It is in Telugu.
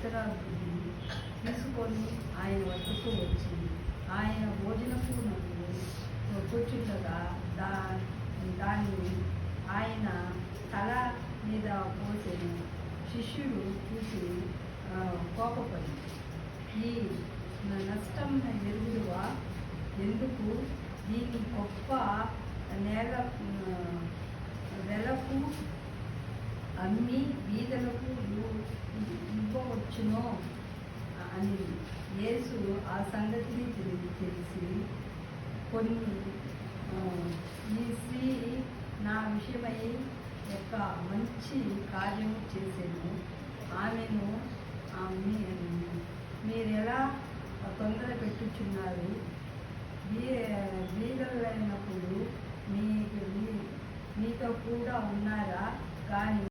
సంవత్సరాలు తీసుకొని ఆయన వద్దకు వచ్చింది. ఆయన భోజనపు కూర్చుండగా దాన్ని ఆయన తల మీద పోసెను. శిష్యుడు చూసి కోపపడి, ఈ నష్టం ఎరుగుదువా? ఎందుకు దీన్ని గొప్ప వెలకు అమ్మి బీదలకు ఇవ్వవచ్చునో అని. యేసు ఆ సంగతిని తెలిసి, ఈ స్త్రీ నా విషయమై ఒక మంచి కార్యము చేసేను. ఆమెను మీరెలా తొందర పెట్టుచున్నారు? బీదలైనప్పుడు మీతో కూడా ఉన్నారా? కానీ